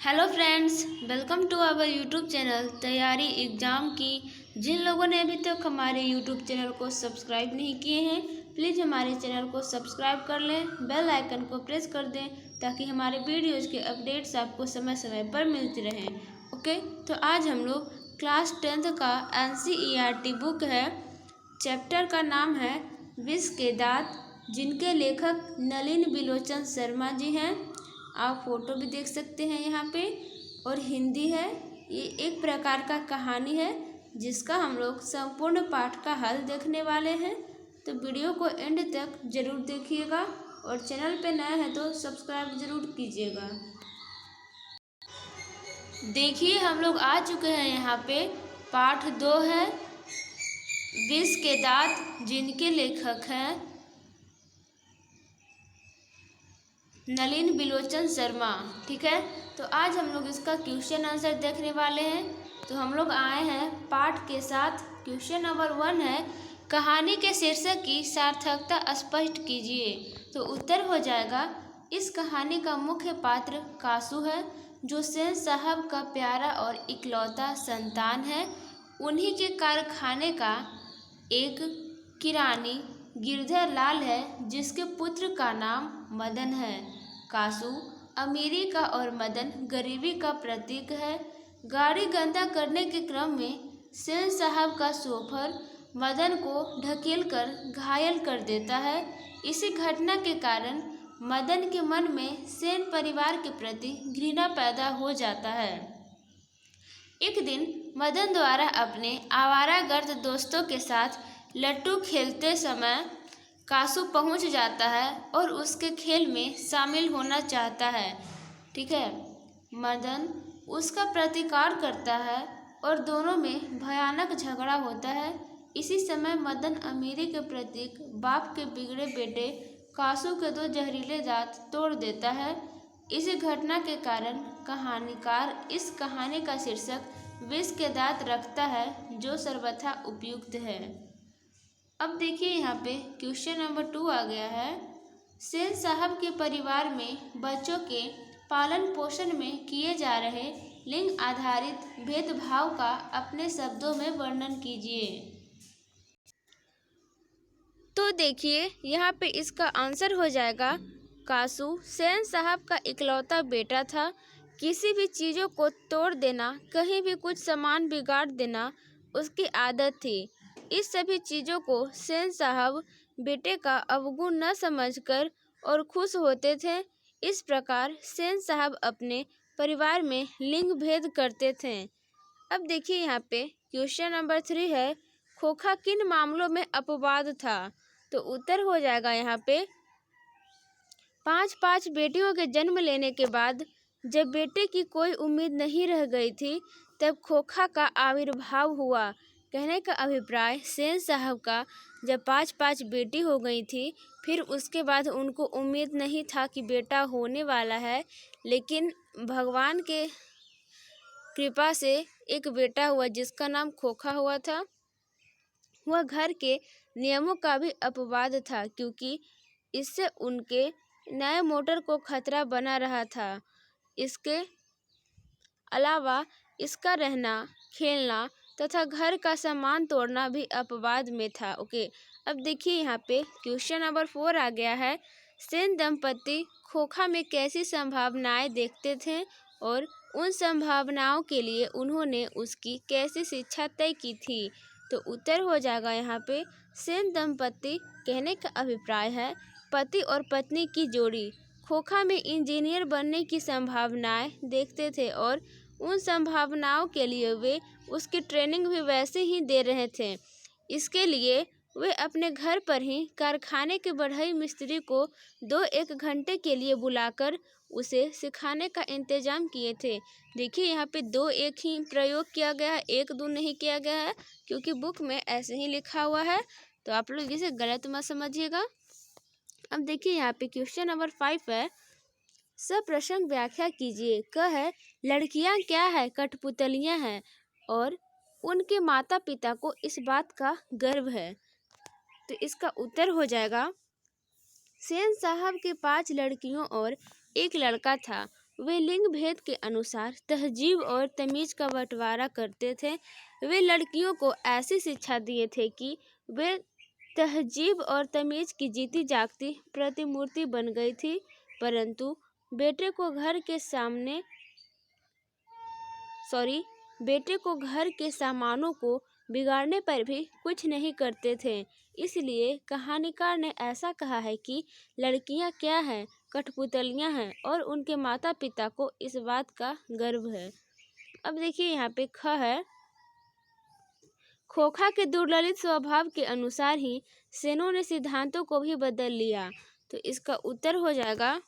Hello friends, welcome to our YouTube channel तैयारी exam की। जिन लोगों ने अभी तक हमारे यूट्यूब चैनल को सब्सक्राइब नहीं किए हैं, प्लीज़ हमारे चैनल को सब्सक्राइब कर लें, बेल आइकन को प्रेस कर दें ताकि हमारे वीडियोज़ के अपडेट्स आपको समय समय पर मिलते रहें। ओके, तो आज हम लोग क्लास 10th का NCERT बुक है। चैप्टर का नाम है विष के दांत, जिनके लेखक नलिन बिलोचन शर्मा जी हैं। आप फोटो भी देख सकते हैं यहाँ पे, और हिंदी है। ये एक प्रकार का कहानी है जिसका हम लोग संपूर्ण पाठ का हल देखने वाले हैं। तो वीडियो को एंड तक जरूर देखिएगा और चैनल पे नए हैं तो सब्सक्राइब जरूर कीजिएगा। देखिए, हम लोग आ चुके हैं यहाँ पे। पाठ 2 है विष के दांत, जिनके लेखक हैं नलिन बिलोचन शर्मा। ठीक है, तो आज हम लोग इसका क्वेश्चन आंसर देखने वाले हैं। तो हम लोग आए हैं पाठ के साथ। क्वेश्चन नंबर 1 है, कहानी के शीर्षक की सार्थकता स्पष्ट कीजिए। तो उत्तर हो जाएगा, इस कहानी का मुख्य पात्र कासू है, जो सेन साहब का प्यारा और इकलौता संतान है। उन्हीं के कारखाने का एक किरानी गिरधर लाल है, जिसके पुत्र का नाम मदन है। कासू अमीरी का और मदन गरीबी का प्रतीक है। गाड़ी गंदा करने के क्रम में सेन साहब का शोफर मदन को ढकेलकर घायल कर देता है। इसी घटना के कारण मदन के मन में सेन परिवार के प्रति घृणा पैदा हो जाता है। एक दिन मदन द्वारा अपने आवारागर्द दोस्तों के साथ लट्टू खेलते समय कासू पहुंच जाता है और उसके खेल में शामिल होना चाहता है। ठीक है, मदन उसका प्रतिकार करता है और दोनों में भयानक झगड़ा होता है। इसी समय मदन अमीरी के प्रतीक बाप के बिगड़े बेटे कासू के 2 जहरीले दांत तोड़ देता है। इसी घटना के कारण कहानीकार इस कहानी का शीर्षक विष के दांत रखता है, जो सर्वथा उपयुक्त है। अब देखिए, यहाँ पे क्वेश्चन नंबर 2 आ गया है। सेन साहब के परिवार में बच्चों के पालन पोषण में किए जा रहे लिंग आधारित भेदभाव का अपने शब्दों में वर्णन कीजिए। तो देखिए, यहाँ पे इसका आंसर हो जाएगा, कासू सेन साहब का इकलौता बेटा था। किसी भी चीज़ों को तोड़ देना, कहीं भी कुछ सामान बिगाड़ देना उसकी आदत थी। इस सभी चीज़ों को सेन साहब बेटे का अवगुण न समझकर और खुश होते थे। इस प्रकार सेन साहब अपने परिवार में लिंग भेद करते थे। अब देखिए, यहाँ पे क्वेश्चन नंबर 3 है, खोखा किन मामलों में अपवाद था। तो उत्तर हो जाएगा यहाँ पे, 5 बेटियों के जन्म लेने के बाद जब बेटे की कोई उम्मीद नहीं रह गई थी, तब खोखा का आविर्भाव हुआ। कहने का अभिप्राय, सेन साहब का जब 5 बेटी हो गई थी, फिर उसके बाद उनको उम्मीद नहीं था कि बेटा होने वाला है, लेकिन भगवान के कृपा से एक बेटा हुआ जिसका नाम खोखा हुआ था। वह घर के नियमों का भी अपवाद था, क्योंकि इससे उनके नए मोटर को खतरा बना रहा था। इसके अलावा इसका रहना, खेलना तथा घर का सामान तोड़ना भी अपवाद में था। ओके, अब देखिए, यहाँ पे क्वेश्चन नंबर 4 आ गया है। सेन दंपति खोखा में कैसी संभावनाएं देखते थे और उन संभावनाओं के लिए उन्होंने उसकी कैसी शिक्षा तय की थी। तो उत्तर हो जाएगा यहाँ पे, सेन दंपति कहने का अभिप्राय है पति और पत्नी की जोड़ी खोखा में इंजीनियर बनने की संभावनाएं देखते थे, और उन संभावनाओं के लिए वे उसकी ट्रेनिंग भी वैसे ही दे रहे थे। इसके लिए वे अपने घर पर ही कारखाने के बढ़ई मिस्त्री को 2-1 घंटे के लिए बुलाकर उसे सिखाने का इंतजाम किए थे। देखिए, यहाँ पे 2-1 ही प्रयोग किया गया है, 1-2 नहीं किया गया है, क्योंकि बुक में ऐसे ही लिखा हुआ है, तो आप लोग इसे गलत मत समझिएगा। अब देखिए, यहाँ पे क्वेश्चन नंबर 5 है, सप्रसंग व्याख्या कीजिए। क है, लड़कियां क्या है, कठपुतलियां हैं और उनके माता पिता को इस बात का गर्व है। तो इसका उत्तर हो जाएगा, सेन साहब के 5 लड़कियों और 1 लड़का था। वे लिंग भेद के अनुसार तहजीब और तमीज का बंटवारा करते थे। वे लड़कियों को ऐसी शिक्षा दिए थे कि वे तहजीब और तमीज की जीती जागती प्रतिमूर्ति बन गई थी, परंतु बेटे को घर के सामानों को बिगाड़ने पर भी कुछ नहीं करते थे। इसलिए कहानीकार ने ऐसा कहा है कि लड़कियां क्या हैं, कठपुतलियां हैं और उनके माता पिता को इस बात का गर्व है। अब देखिए यहाँ पे ख है, खोखा के दुर्ललित स्वभाव के अनुसार ही सेनों ने सिद्धांतों को भी बदल लिया। तो इसका उत्तर हो जाएगा,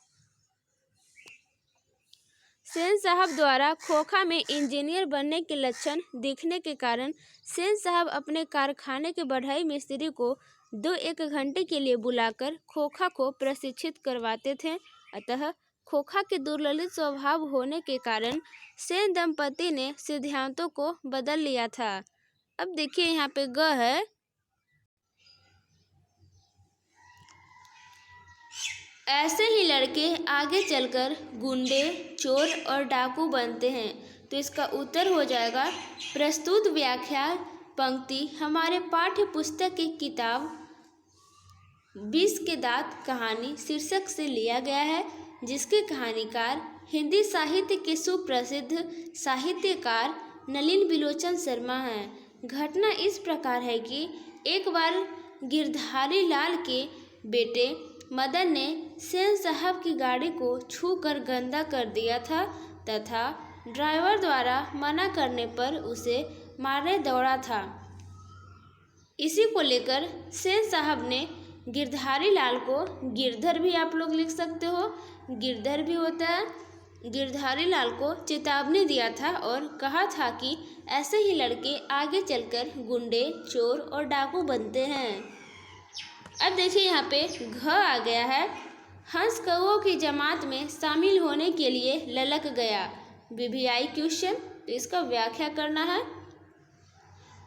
सेन साहब द्वारा खोखा में इंजीनियर बनने के लक्षण दिखने के कारण सेन साहब अपने कारखाने के बढ़ई मिस्त्री को 2-1 घंटे के लिए बुलाकर खोखा को प्रशिक्षित करवाते थे। अतः खोखा के दुर्ललित स्वभाव होने के कारण सेन दंपति ने सिद्धांतों को बदल लिया था। अब देखिए यहाँ पे ग है, ऐसे ही लड़के आगे चलकर गुंडे, चोर और डाकू बनते हैं। तो इसका उत्तर हो जाएगा, प्रस्तुत व्याख्या पंक्ति हमारे पाठ्य पुस्तक की किताब 20 के दांत कहानी शीर्षक से लिया गया है, जिसके कहानीकार हिंदी साहित्य के सुप्रसिद्ध साहित्यकार नलिन बिलोचन शर्मा हैं। घटना इस प्रकार है कि एक बार गिरधारी लाल के बेटे मदन ने सेन साहब की गाड़ी को छूकर गंदा कर दिया था तथा ड्राइवर द्वारा मना करने पर उसे मारने दौड़ा था। इसी को लेकर सेन साहब ने गिरधारी लाल को, गिरधर भी आप लोग लिख सकते हो, गिरधर भी होता है, गिरधारी लाल को चेतावनी दिया था और कहा था कि ऐसे ही लड़के आगे चलकर गुंडे, चोर और डाकू बनते हैं। अब देखिए यहाँ पे घ आ गया है, हंस कौओं की जमात में शामिल होने के लिए ललक गया। वीवीआई क्वेश्चन, तो इसका व्याख्या करना है।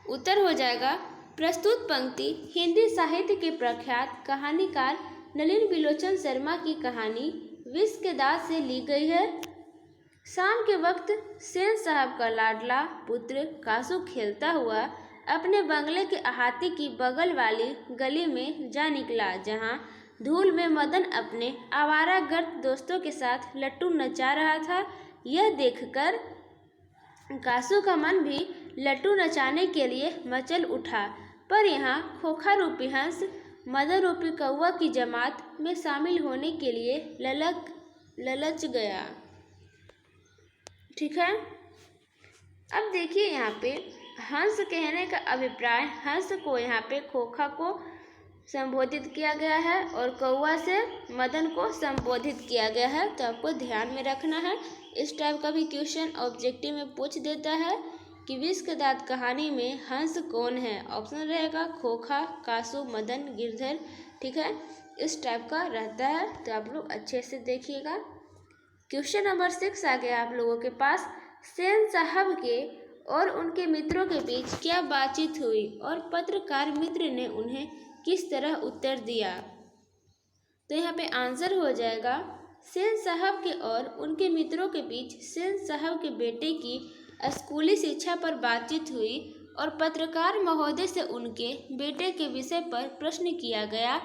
उत्तर हो जाएगा, प्रस्तुत पंक्ति हिंदी साहित्य के प्रख्यात कहानीकार नलिन बिलोचन शर्मा की कहानी 20 के दांत से ली गई है। शाम के वक्त सेन साहब का लाडला पुत्र कासू खेलता हुआ अपने बंगले के अहाते की बगल वाली गली में जा निकला, जहां धूल में मदन अपने आवारागर्द दोस्तों के साथ लट्टू नचा रहा था। यह देखकर कासू का मन भी लट्टू नचाने के लिए मचल उठा, पर यहाँ खोखा रूपी हंस मदन रूपी कौआ की जमात में शामिल होने के लिए ललच गया। ठीक है, अब देखिए यहाँ पे हंस कहने का अभिप्राय, हंस को यहाँ पे खोखा को संबोधित किया गया है और कौआ से मदन को संबोधित किया गया है। तो आपको ध्यान में रखना है, इस टाइप का भी क्वेश्चन ऑब्जेक्टिव में पूछ देता है कि 20 के दांत कहानी में हंस कौन है। ऑप्शन रहेगा खोखा, कासू, मदन, गिरधर। ठीक है, इस टाइप का रहता है, तो आप लोग अच्छे से देखिएगा। क्वेश्चन नंबर 6 आ गया आप लोगों के पास, सेन साहब के और उनके मित्रों के बीच क्या बातचीत हुई और पत्रकार मित्र ने उन्हें किस तरह उत्तर दिया। तो यहाँ पे आंसर हो जाएगा, सेन साहब के और उनके मित्रों के बीच सेन साहब के बेटे की स्कूली शिक्षा पर बातचीत हुई और पत्रकार महोदय से उनके बेटे के विषय पर प्रश्न किया गया।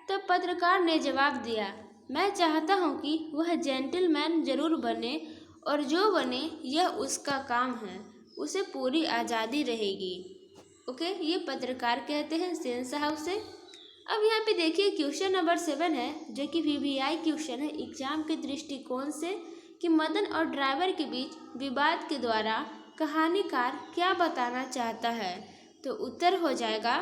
तब पत्रकार ने जवाब दिया, मैं चाहता हूँ कि वह जेंटलमैन जरूर बने और जो बने यह उसका काम है, उसे पूरी आज़ादी रहेगी। ओके, ये पत्रकार कहते हैं सेन साहब से। अब यहाँ पे देखिए क्वेश्चन नंबर 7 है, जो कि वीवीआई क्वेश्चन है एग्जाम के दृष्टिकोण से, कि मदन और ड्राइवर के बीच विवाद के द्वारा कहानीकार क्या बताना चाहता है। तो उत्तर हो जाएगा,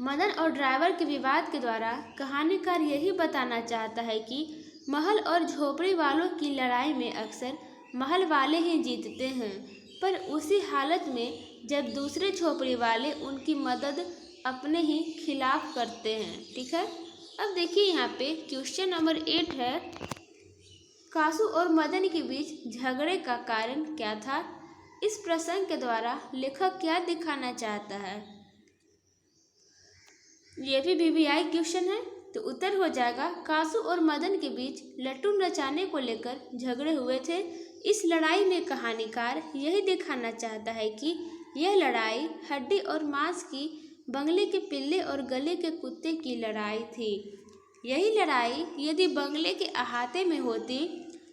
मदन और ड्राइवर के विवाद के द्वारा कहानीकार यही बताना चाहता है कि महल और झोपड़ी वालों की लड़ाई में अक्सर महल वाले ही जीतते हैं, पर उसी हालत में जब दूसरे झोपड़ी वाले उनकी मदद अपने ही खिलाफ करते हैं। ठीक है, अब देखिए यहाँ पे क्वेश्चन नंबर 8 है, कासू और मदन के बीच झगड़े का कारण क्या था। इस प्रसंग के द्वारा लेखक क्या दिखाना चाहता है। ये भी वीवीआई क्वेश्चन है। तो उत्तर हो जाएगा कासू और मदन के बीच लट्टू नचाने को लेकर झगड़े हुए थे। इस लड़ाई में कहानीकार यही दिखाना चाहता है कि यह लड़ाई हड्डी और मांस की, बंगले के पिल्ले और गले के कुत्ते की लड़ाई थी। यही लड़ाई यदि बंगले के अहाते में होती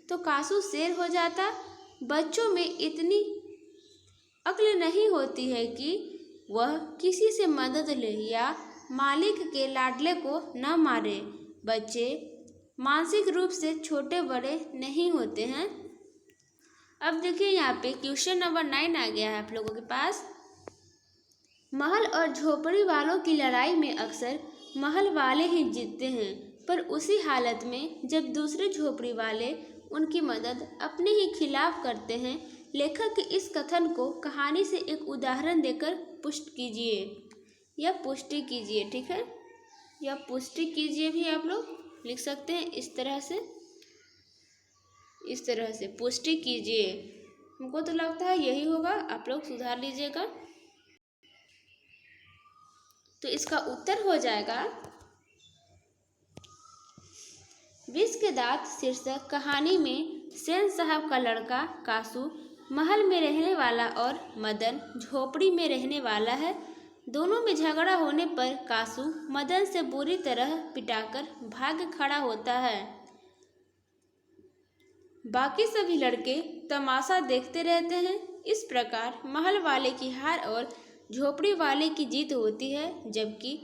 तो कासू शेर हो जाता। बच्चों में इतनी अक्ल नहीं होती है कि वह किसी से मदद ले या मालिक के लाडले को न मारे। बच्चे मानसिक रूप से छोटे बड़े नहीं होते हैं। अब देखिए यहाँ पे क्वेश्चन नंबर 9 आ गया है आप लोगों के पास। महल और झोपड़ी वालों की लड़ाई में अक्सर महल वाले ही जीतते हैं, पर उसी हालत में जब दूसरे झोपड़ी वाले उनकी मदद अपने ही खिलाफ करते हैं। लेखक के इस कथन को कहानी से एक उदाहरण देकर पुष्टि कीजिए या पुष्टि कीजिए। ठीक है, या पुष्टि कीजिए भी आप लोग लिख सकते हैं। इस तरह से पुष्टि कीजिए। हमको तो लगता है यही होगा, आप लोग सुधार लीजिएगा। तो इसका उत्तर हो जाएगा विष के दांत शीर्षक कहानी में सेन साहब का लड़का कासू महल में रहने वाला और मदन झोपड़ी में रहने वाला है। दोनों में झगड़ा होने पर कासू मदन से बुरी तरह पिटाकर भाग खड़ा होता है। बाकी सभी लड़के तमाशा देखते रहते हैं। इस प्रकार महल वाले की हार और झोपड़ी वाले की जीत होती है, जबकि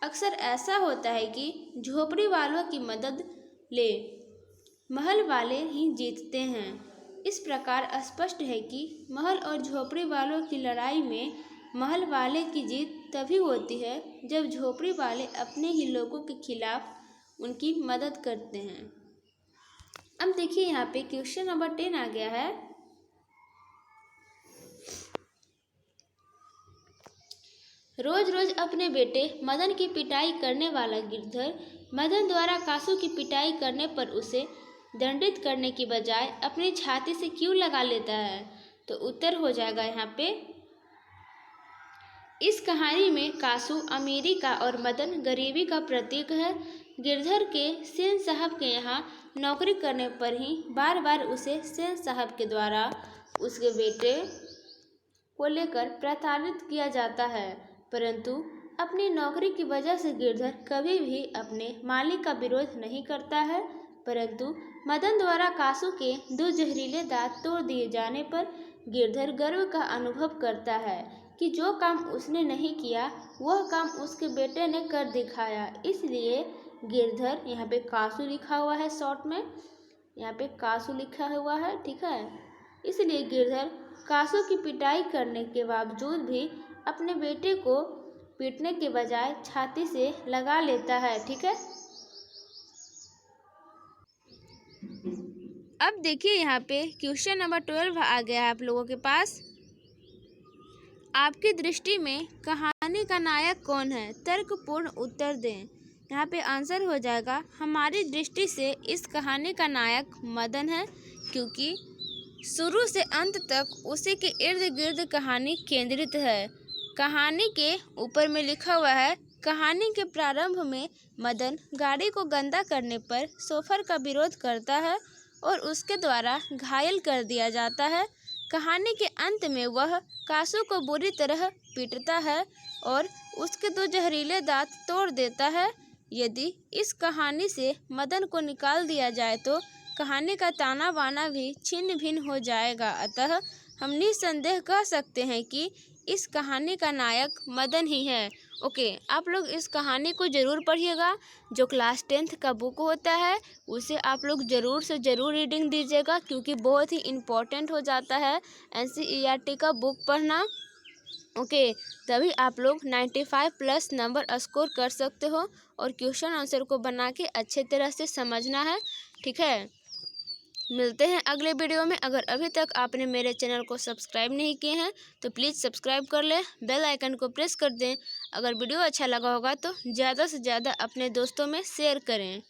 अक्सर ऐसा होता है कि झोपड़ी वालों की मदद ले महल वाले ही जीतते हैं। इस प्रकार स्पष्ट है कि महल और झोपड़ी वालों की लड़ाई में महल वाले की जीत तभी होती है जब झोपड़ी वाले अपने ही लोगों के खिलाफ उनकी मदद करते हैं। अब देखिए यहाँ पे क्वेश्चन नंबर 10 आ गया है। रोज रोज अपने बेटे मदन की पिटाई करने वाला गिरधर मदन द्वारा कासू की पिटाई करने पर उसे दंडित करने की बजाय अपनी छाती से क्यों लगा लेता है? तो उत्तर हो जाएगा यहाँ पे, इस कहानी में कासू अमीरी का और मदन गरीबी का प्रतीक है। गिरधर के सेन साहब के यहाँ नौकरी करने पर ही बार बार उसे सेन साहब के द्वारा उसके बेटे को लेकर प्रताड़ित किया जाता है, परंतु अपनी नौकरी की वजह से गिरधर कभी भी अपने मालिक का विरोध नहीं करता है। परंतु मदन द्वारा कासू के 2 जहरीले दांत तोड़ दिए जाने पर गिरधर गर्व का अनुभव करता है कि जो काम उसने नहीं किया वह काम उसके बेटे ने कर दिखाया। इसलिए गिरधर, यहाँ पे कासू लिखा हुआ है शॉर्ट में, यहाँ पे कासू लिखा हुआ है, ठीक है। इसलिए गिरधर कासू की पिटाई करने के बावजूद भी अपने बेटे को पीटने के बजाय छाती से लगा लेता है, ठीक है। अब देखिए यहाँ पे क्वेश्चन नंबर 12 आ गया है आप लोगों के पास। आपकी दृष्टि में कहानी का नायक कौन है? तर्कपूर्ण उत्तर दें। यहाँ पे आंसर हो जाएगा, हमारी दृष्टि से इस कहानी का नायक मदन है, क्योंकि शुरू से अंत तक उसी के इर्द गिर्द कहानी केंद्रित है। कहानी के ऊपर में लिखा हुआ है, कहानी के प्रारंभ में मदन गाड़ी को गंदा करने पर शोफर का विरोध करता है और उसके द्वारा घायल कर दिया जाता है। कहानी के अंत में वह कासू को बुरी तरह पीटता है और उसके 2 जहरीले दांत तोड़ देता है। यदि इस कहानी से मदन को निकाल दिया जाए तो कहानी का ताना बाना भी छिन्न भिन्न हो जाएगा। अतः हम निसंदेह कह सकते हैं कि इस कहानी का नायक मदन ही है। ओके, आप लोग इस कहानी को ज़रूर पढ़िएगा। जो क्लास 10th का बुक होता है उसे आप लोग ज़रूर से ज़रूर रीडिंग दीजिएगा, क्योंकि बहुत ही इम्पोर्टेंट हो जाता है NCERT का बुक पढ़ना। ओके, तभी आप लोग 95+ नंबर स्कोर कर सकते हो और क्वेश्चन आंसर को बना के अच्छे तरह से समझना है, ठीक है। मिलते हैं अगले वीडियो में। अगर अभी तक आपने मेरे चैनल को सब्सक्राइब नहीं किए हैं तो प्लीज़ सब्सक्राइब कर लें, बेल आइकन को प्रेस कर दें। अगर वीडियो अच्छा लगा होगा तो ज़्यादा से ज़्यादा अपने दोस्तों में शेयर करें।